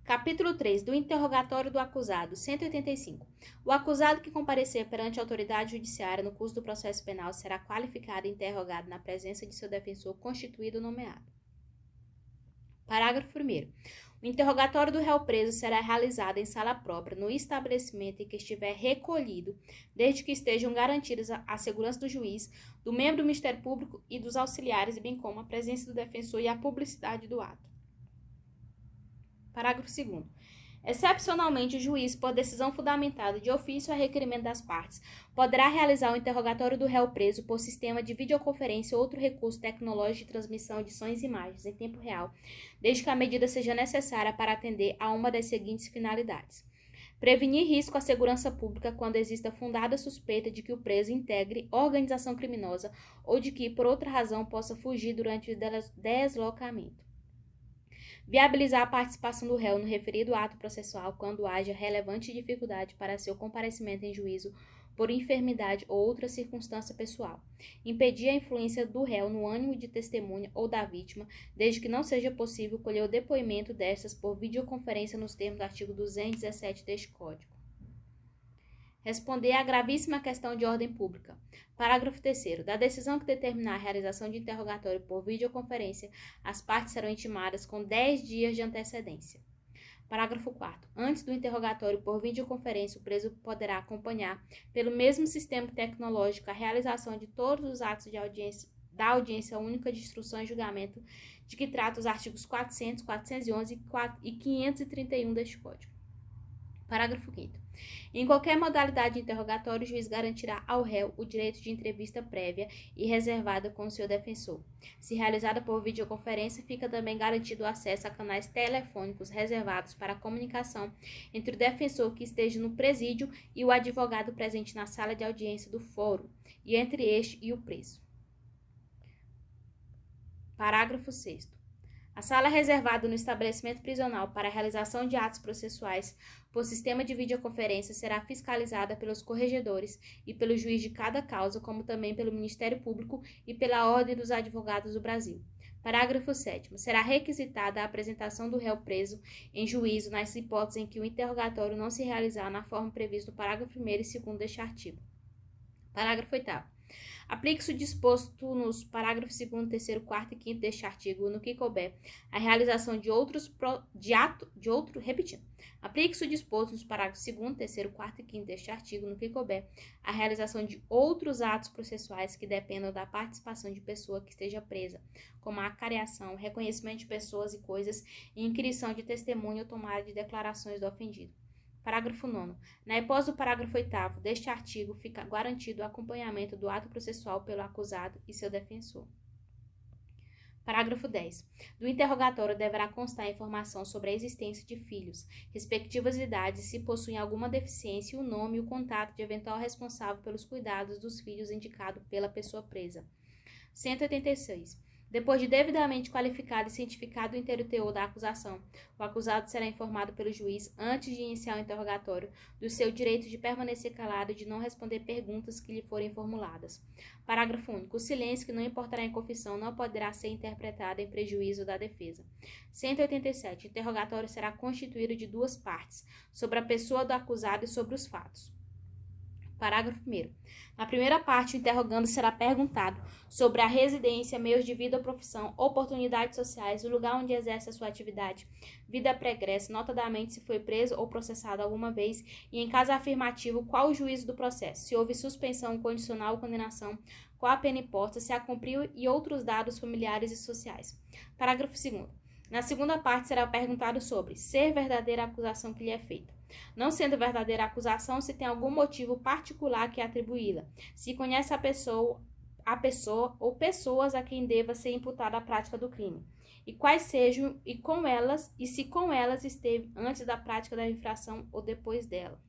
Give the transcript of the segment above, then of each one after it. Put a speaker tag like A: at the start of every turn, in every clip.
A: Capítulo 3. Do interrogatório do acusado. 185. O acusado que comparecer perante a autoridade judiciária no curso do processo penal será qualificado e interrogado na presença de seu defensor constituído ou nomeado. Parágrafo 1º. O interrogatório do réu preso será realizado em sala própria, no estabelecimento em que estiver recolhido, desde que estejam garantidas a segurança do juiz, do membro do Ministério Público e dos auxiliares, bem como a presença do defensor e a publicidade do ato. Parágrafo 2º. Excepcionalmente, o juiz, por decisão fundamentada de ofício a requerimento das partes, poderá realizar o interrogatório do réu preso por sistema de videoconferência ou outro recurso tecnológico de transmissão de sons e imagens em tempo real, desde que a medida seja necessária para atender a uma das seguintes finalidades: prevenir risco à segurança pública quando exista fundada suspeita de que o preso integre organização criminosa ou de que, por outra razão, possa fugir durante o deslocamento. Viabilizar a participação do réu no referido ato processual quando haja relevante dificuldade para seu comparecimento em juízo por enfermidade ou outra circunstância pessoal. Impedir a influência do réu no ânimo de testemunha ou da vítima, desde que não seja possível colher o depoimento destas por videoconferência nos termos do artigo 217 deste Código. Responder à gravíssima questão de ordem pública. Parágrafo 3º. Da decisão que determinar a realização de interrogatório por videoconferência, as partes serão intimadas com 10 dias de antecedência. Parágrafo 4º. Antes do interrogatório por videoconferência, o preso poderá acompanhar, pelo mesmo sistema tecnológico, a realização de todos os atos de audiência, da audiência única de instrução e julgamento, de que trata os artigos 400, 411 e 531 deste Código. Parágrafo 5º. Em qualquer modalidade de interrogatório, o juiz garantirá ao réu o direito de entrevista prévia e reservada com o seu defensor. Se realizada por videoconferência, fica também garantido o acesso a canais telefônicos reservados para a comunicação entre o defensor que esteja no presídio e o advogado presente na sala de audiência do fórum, e entre este e o preso. Parágrafo 6º. A sala reservada no estabelecimento prisional para a realização de atos processuais por sistema de videoconferência será fiscalizada pelos corregedores e pelo juiz de cada causa, como também pelo Ministério Público e pela Ordem dos Advogados do Brasil. Parágrafo 7º. Será requisitada a apresentação do réu preso em juízo nas hipóteses em que o interrogatório não se realizar na forma prevista no parágrafo 1º e 2º deste artigo. Parágrafo 8º. Aplique-se o disposto nos parágrafos 2º, 3º, 4º e 5º deste artigo, no que couber, a realização Aplique-se o disposto nos parágrafos 2º, 3º, 4º e 5º deste artigo, no que couber, a realização de outros atos processuais que dependam da participação de pessoa que esteja presa, como a acareação, reconhecimento de pessoas e coisas e inquirição de testemunho ou tomada de declarações do ofendido. Parágrafo 9º. Na hipótese do parágrafo 8º deste artigo, fica garantido o acompanhamento do ato processual pelo acusado e seu defensor. Parágrafo 10. Do interrogatório deverá constar informação sobre a existência de filhos, respectivas idades, se possuem alguma deficiência, o nome e o contato de eventual responsável pelos cuidados dos filhos indicado pela pessoa presa. 186. Depois de devidamente qualificado e cientificado o inteiro teor da acusação, o acusado será informado pelo juiz, antes de iniciar o interrogatório, do seu direito de permanecer calado e de não responder perguntas que lhe forem formuladas. Parágrafo único. O silêncio, que não importará em confissão, não poderá ser interpretado em prejuízo da defesa. 187. O interrogatório será constituído de duas partes, sobre a pessoa do acusado e sobre os fatos. Parágrafo 1º. Na primeira parte, o interrogando será perguntado sobre a residência, meios de vida ou profissão, oportunidades sociais, o lugar onde exerce a sua atividade, vida pregressa, notadamente se foi preso ou processado alguma vez e, em caso afirmativo, qual o juízo do processo, se houve suspensão condicional ou condenação, qual a pena imposta, se a cumpriu e outros dados familiares e sociais. Parágrafo 2º. Na segunda parte, será perguntado sobre ser verdadeira a acusação que lhe é feita. Não sendo verdadeira a acusação, se tem algum motivo particular que atribuí-la, se conhece a pessoa ou pessoas a quem deva ser imputada a prática do crime, e quais sejam e se com elas esteve antes da prática da infração ou depois dela.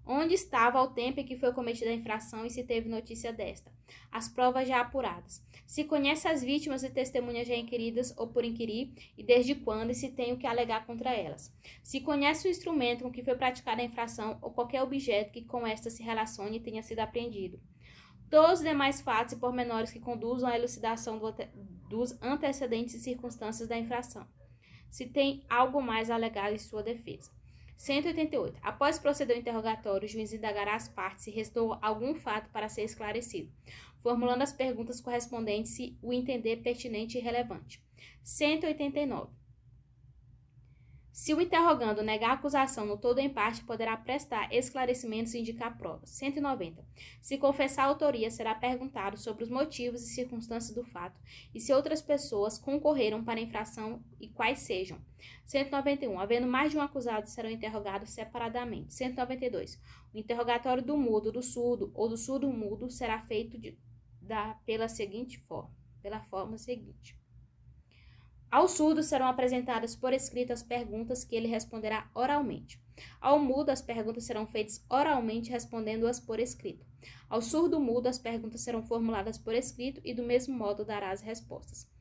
A: Onde estava ao tempo em que foi cometida a infração e se teve notícia desta. As provas já apuradas. Se conhece as vítimas e testemunhas já inquiridas ou por inquirir, e desde quando, e se tem o que alegar contra elas. Se conhece o instrumento com que foi praticada a infração ou qualquer objeto que com esta se relacione e tenha sido apreendido. Todos os demais fatos e pormenores que conduzam à elucidação dos antecedentes e circunstâncias da infração. se tem algo mais a alegar em sua defesa. 188. Após proceder ao interrogatório, o juiz indagará as partes se restou algum fato para ser esclarecido, formulando as perguntas correspondentes se o entender pertinente e relevante. 189. Se o interrogando negar a acusação no todo ou em parte, poderá prestar esclarecimentos e indicar provas. 190. Se confessar a autoria, será perguntado sobre os motivos e circunstâncias do fato e se outras pessoas concorreram para a infração e quais sejam. 191. Havendo mais de um acusado, serão interrogados separadamente. 192. O interrogatório do mudo, do surdo ou do surdo-mudo será feito pela forma seguinte. Ao surdo serão apresentadas por escrito as perguntas que ele responderá oralmente. Ao mudo, as perguntas serão feitas oralmente, respondendo-as por escrito. Ao surdo-mudo, as perguntas serão formuladas por escrito e, do mesmo modo, dará as respostas.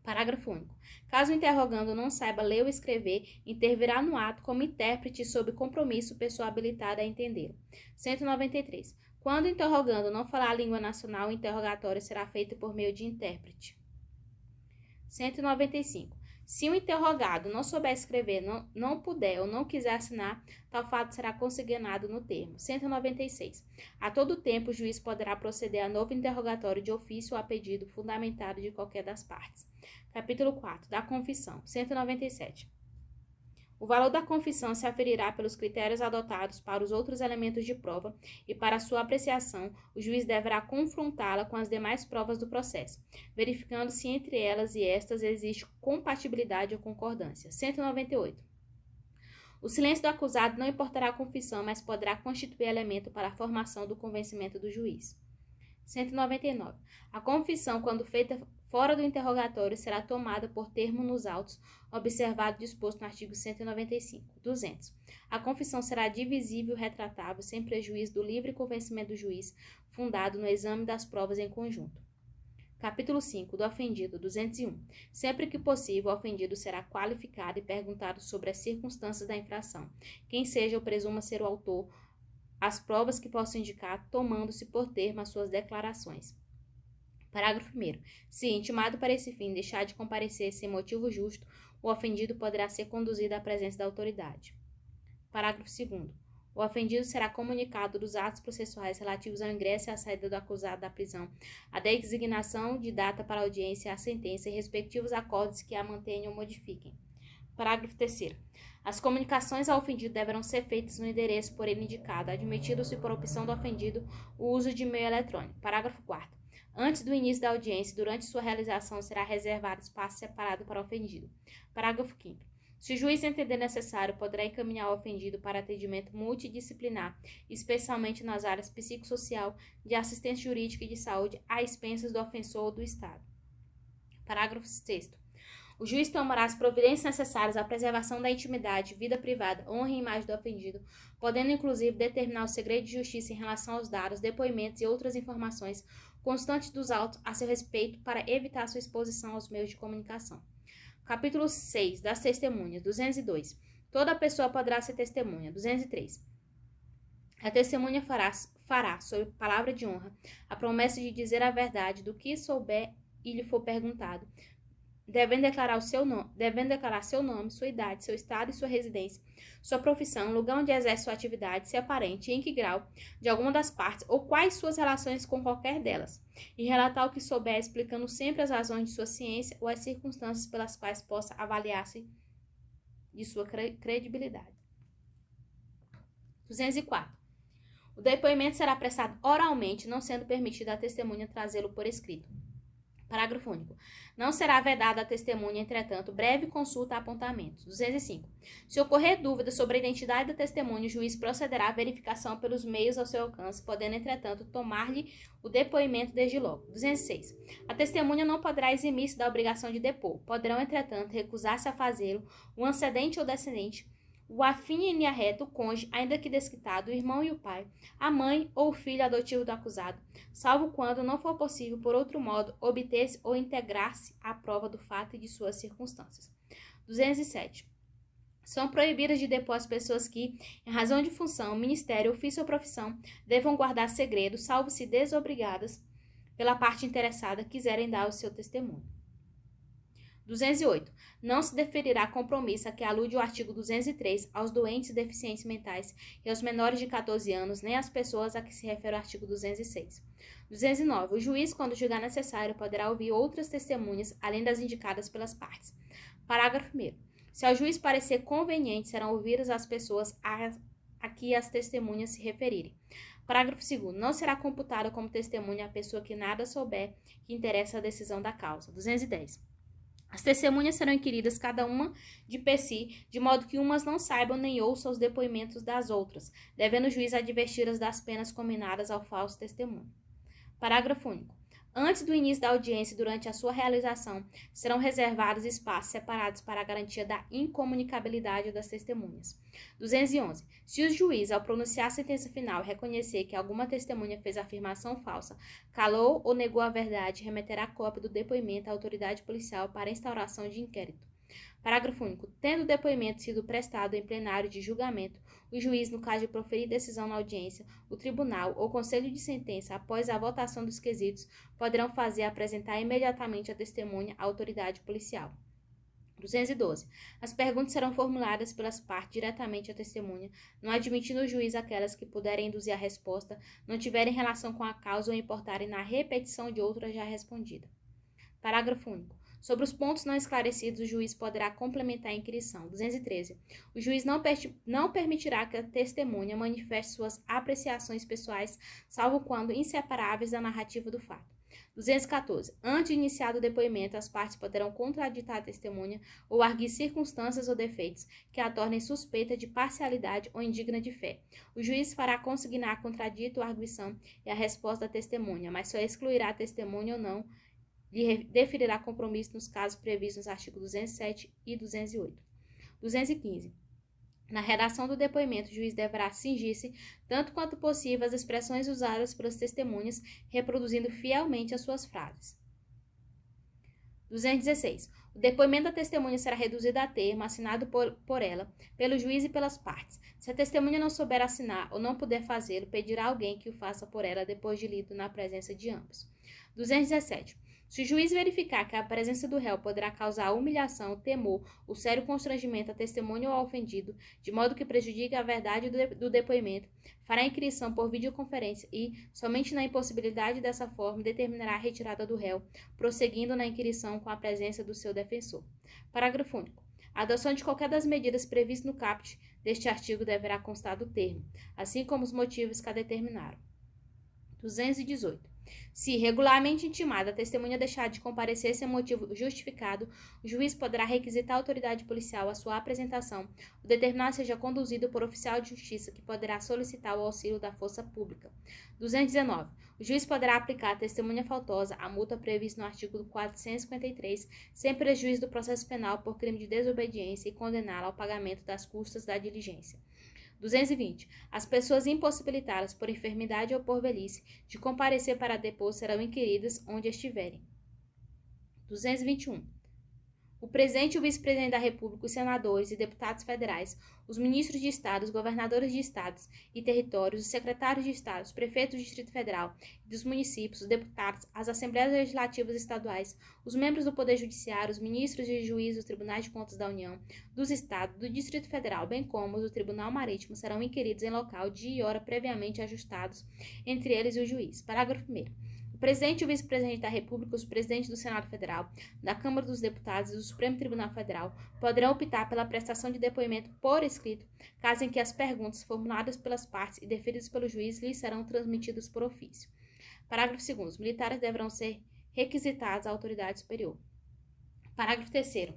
A: Parágrafo único. Caso o interrogando não saiba ler ou escrever, intervirá no ato como intérprete sob compromisso pessoa habilitada a entendê-lo. 193. Quando o interrogando não falar a língua nacional, o interrogatório será feito por meio de intérprete. 195. Se o interrogado não souber escrever, não puder ou não quiser assinar, tal fato será consignado no termo. 196. A todo tempo, o juiz poderá proceder a novo interrogatório de ofício ou a pedido fundamentado de qualquer das partes. Capítulo 4. Da confissão. 197. O valor da confissão se aferirá pelos critérios adotados para os outros elementos de prova e, para sua apreciação, o juiz deverá confrontá-la com as demais provas do processo, verificando se entre elas e estas existe compatibilidade ou concordância. 198. O silêncio do acusado não importará a confissão, mas poderá constituir elemento para a formação do convencimento do juiz. 199. A confissão, quando feita fora do interrogatório, será tomada por termo nos autos, observado o disposto no artigo 195. 200. A confissão será divisível e retratável, sem prejuízo do livre convencimento do juiz, fundado no exame das provas em conjunto. Capítulo 5. Do ofendido. 201. Sempre que possível, o ofendido será qualificado e perguntado sobre as circunstâncias da infração, quem seja ou presuma ser o autor, as provas que possam indicar, tomando-se por termo as suas declarações. Parágrafo 1º. Se, intimado para esse fim, deixar de comparecer sem motivo justo, o ofendido poderá ser conduzido à presença da autoridade. Parágrafo 2º. O ofendido será comunicado dos atos processuais relativos ao ingresso e à saída do acusado da prisão, a designação de data para a audiência e a sentença e respectivos acordos que a mantenham ou modifiquem. Parágrafo 3º. As comunicações ao ofendido deverão ser feitas no endereço por ele indicado, admitido-se por opção do ofendido o uso de meio eletrônico. Parágrafo 4º. Antes do início da audiência e durante sua realização será reservado espaço separado para o ofendido. Parágrafo 5º. Se o juiz entender necessário, poderá encaminhar o ofendido para atendimento multidisciplinar, especialmente nas áreas psicossocial, de assistência jurídica e de saúde, a expensas do ofensor ou do Estado. Parágrafo 6º. O juiz tomará as providências necessárias à preservação da intimidade, vida privada, honra e imagem do ofendido, podendo inclusive determinar o segredo de justiça em relação aos dados, depoimentos e outras informações constantes dos autos a seu respeito para evitar sua exposição aos meios de comunicação. Capítulo 6. Das testemunhas. 202. Toda pessoa poderá ser testemunha. 203. A testemunha fará, sob palavra de honra, a promessa de dizer a verdade do que souber e lhe for perguntado, devendo declarar seu nome, sua idade, seu estado e sua residência, sua profissão, lugar onde exerce sua atividade, se é parente e em que grau de alguma das partes ou quais suas relações com qualquer delas, e relatar o que souber, explicando sempre as razões de sua ciência ou as circunstâncias pelas quais possa avaliar-se de sua credibilidade. 204. O depoimento será prestado oralmente, não sendo permitido à testemunha trazê-lo por escrito. Parágrafo único. Não será vedada à testemunha, entretanto, breve consulta a apontamentos. 205. Se ocorrer dúvida sobre a identidade da testemunha, o juiz procederá à verificação pelos meios ao seu alcance, podendo, entretanto, tomar-lhe o depoimento desde logo. 206. A testemunha não poderá eximir-se da obrigação de depor. Poderão, entretanto, recusar-se a fazê-lo o antecedente ou descendente, o afim em linha reta, o cônjuge, ainda que desquitado, o irmão e o pai, a mãe ou o filho adotivo do acusado, salvo quando não for possível, por outro modo, obter-se ou integrar-se à prova do fato e de suas circunstâncias. 207. São proibidas de depor as pessoas que, em razão de função, ministério, ofício ou profissão, devam guardar segredo, salvo se desobrigadas pela parte interessada, quiserem dar o seu testemunho. 208. Não se deferirá compromisso a que alude o artigo 203 aos doentes e deficientes mentais e aos menores de 14 anos, nem às pessoas a que se refere o artigo 206. 209. O juiz, quando julgar necessário, poderá ouvir outras testemunhas, além das indicadas pelas partes. Parágrafo 1º. Se ao juiz parecer conveniente, serão ouvidas as pessoas a que as testemunhas se referirem. Parágrafo 2º. Não será computada como testemunha a pessoa que nada souber que interessa a decisão da causa. 210. As testemunhas serão inquiridas cada uma de per si, de modo que umas não saibam nem ouçam os depoimentos das outras, devendo o juiz adverti-las das penas combinadas ao falso testemunho. Parágrafo único. Antes do início da audiência e durante a sua realização, serão reservados espaços separados para a garantia da incomunicabilidade das testemunhas. 211. Se o juiz, ao pronunciar a sentença final, reconhecer que alguma testemunha fez afirmação falsa, calou ou negou a verdade, remeterá cópia do depoimento à autoridade policial para instauração de inquérito. Parágrafo único. Tendo o depoimento sido prestado em plenário de julgamento, o juiz, no caso de proferir decisão na audiência, o tribunal ou conselho de sentença, após a votação dos quesitos, poderão fazer apresentar imediatamente a testemunha à autoridade policial. 212. As perguntas serão formuladas pelas partes diretamente à testemunha, não admitindo o juiz aquelas que puderem induzir a resposta, não tiverem relação com a causa ou importarem na repetição de outra já respondida. Parágrafo único. Sobre os pontos não esclarecidos, o juiz poderá complementar a inquirição. 213. O juiz não permitirá que a testemunha manifeste suas apreciações pessoais, salvo quando inseparáveis da narrativa do fato. 214. Antes de iniciado o depoimento, as partes poderão contraditar a testemunha ou arguir circunstâncias ou defeitos que a tornem suspeita de parcialidade ou indigna de fé. O juiz fará consignar contradito a arguição e a resposta da testemunha, mas só excluirá a testemunha ou não lhe deferirá compromisso nos casos previstos nos artigos 207 e 208. 215. Na redação do depoimento, o juiz deverá cingir-se, tanto quanto possível, às expressões usadas pelas testemunhas, reproduzindo fielmente as suas frases. 216. O depoimento da testemunha será reduzido a termo, assinado por ela, pelo juiz e pelas partes. Se a testemunha não souber assinar ou não puder fazê-lo, pedirá alguém que o faça por ela depois de lido na presença de ambos. 217. Se o juiz verificar que a presença do réu poderá causar humilhação, temor ou sério constrangimento à testemunha ou ao ofendido, de modo que prejudique a verdade do depoimento, fará a inquirição por videoconferência e, somente na impossibilidade dessa forma, determinará a retirada do réu, prosseguindo na inquirição com a presença do seu defensor. Parágrafo único. A adoção de qualquer das medidas previstas no caput deste artigo deverá constar do termo, assim como os motivos que a determinaram. 218. Se regularmente intimada, a testemunha deixar de comparecer sem motivo justificado, o juiz poderá requisitar a autoridade policial a sua apresentação, ou determinar seja conduzido por oficial de justiça, que poderá solicitar o auxílio da força pública. 219. O juiz poderá aplicar à testemunha faltosa a multa prevista no artigo 453, sem prejuízo do processo penal por crime de desobediência e condená-la ao pagamento das custas da diligência. 220. As pessoas impossibilitadas por enfermidade ou por velhice de comparecer para depor serão inquiridas onde estiverem. 221. O presidente e o vice-presidente da República, os senadores e deputados federais, os ministros de Estado, os governadores de estados e territórios, os secretários de Estado, os prefeitos do Distrito Federal e dos municípios, os deputados, as assembleias legislativas estaduais, os membros do Poder Judiciário, os ministros e juízes dos Tribunais de Contas da União, dos Estados, do Distrito Federal, bem como os do Tribunal Marítimo, serão inquiridos em local, dia e hora previamente ajustados entre eles e o juiz. Parágrafo 1º. O presidente e o vice-presidente da República, os presidentes do Senado Federal, da Câmara dos Deputados e do Supremo Tribunal Federal poderão optar pela prestação de depoimento por escrito, caso em que as perguntas formuladas pelas partes e deferidas pelo juiz lhes serão transmitidas por ofício. Parágrafo 2º. Os militares deverão ser requisitados à autoridade superior. Parágrafo 3º.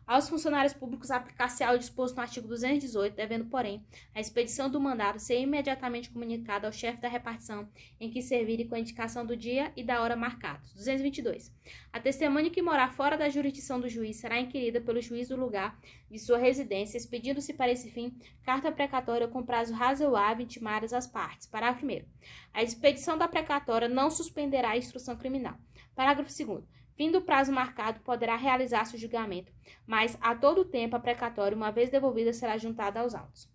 A: Aos funcionários públicos aplicar-se-á o disposto no artigo 218, devendo, porém, a expedição do mandado ser imediatamente comunicada ao chefe da repartição em que servirem com a indicação do dia e da hora marcados. 222. A testemunha que morar fora da jurisdição do juiz será inquirida pelo juiz do lugar de sua residência, expedindo-se para esse fim carta precatória com prazo razoável intimadas às partes. Parágrafo 1º. A expedição da precatória não suspenderá a instrução criminal. Parágrafo 2º. Fim do prazo marcado, poderá realizar-se o julgamento, mas a todo tempo a precatória, uma vez devolvida, será juntada aos autos.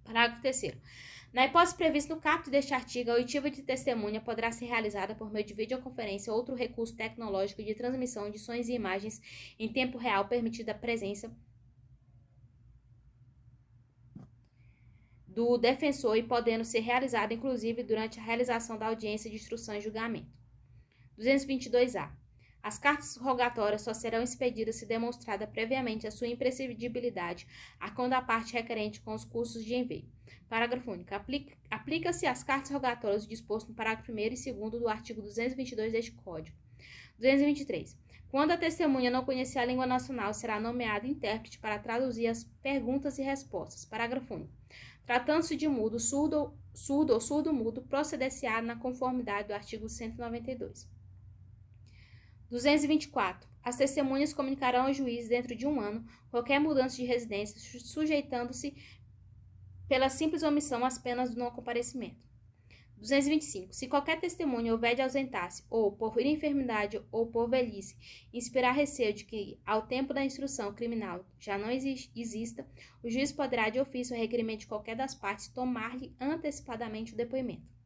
A: Parágrafo 3º. Na hipótese prevista no caput deste artigo, a oitiva de testemunha poderá ser realizada por meio de videoconferência ou outro recurso tecnológico de transmissão de sons e imagens em tempo real, permitida a presença do defensor e podendo ser realizada, inclusive, durante a realização da audiência de instrução e julgamento. 222-A. As cartas rogatórias só serão expedidas se demonstrada previamente a sua imprescindibilidade a quando a parte requerente com os custos de envio. Parágrafo único. Aplica-se às cartas rogatórias o disposto no parágrafo 1º e 2º do artigo 222 deste Código. 223. Quando a testemunha não conhecer a língua nacional, será nomeado intérprete para traduzir as perguntas e respostas. Parágrafo único. Tratando-se de mudo, surdo ou surdo-mudo, proceder-se-á na conformidade do artigo 192. 224. As testemunhas comunicarão ao juiz, dentro de 1 ano, qualquer mudança de residência, sujeitando-se pela simples omissão às penas do não comparecimento. 225. Se qualquer testemunha houver de ausentar-se, ou por enfermidade ou por velhice, inspirar receio de que, ao tempo da instrução criminal, já não exista, o juiz poderá, de ofício ou requerimento de qualquer das partes, tomar-lhe antecipadamente o depoimento.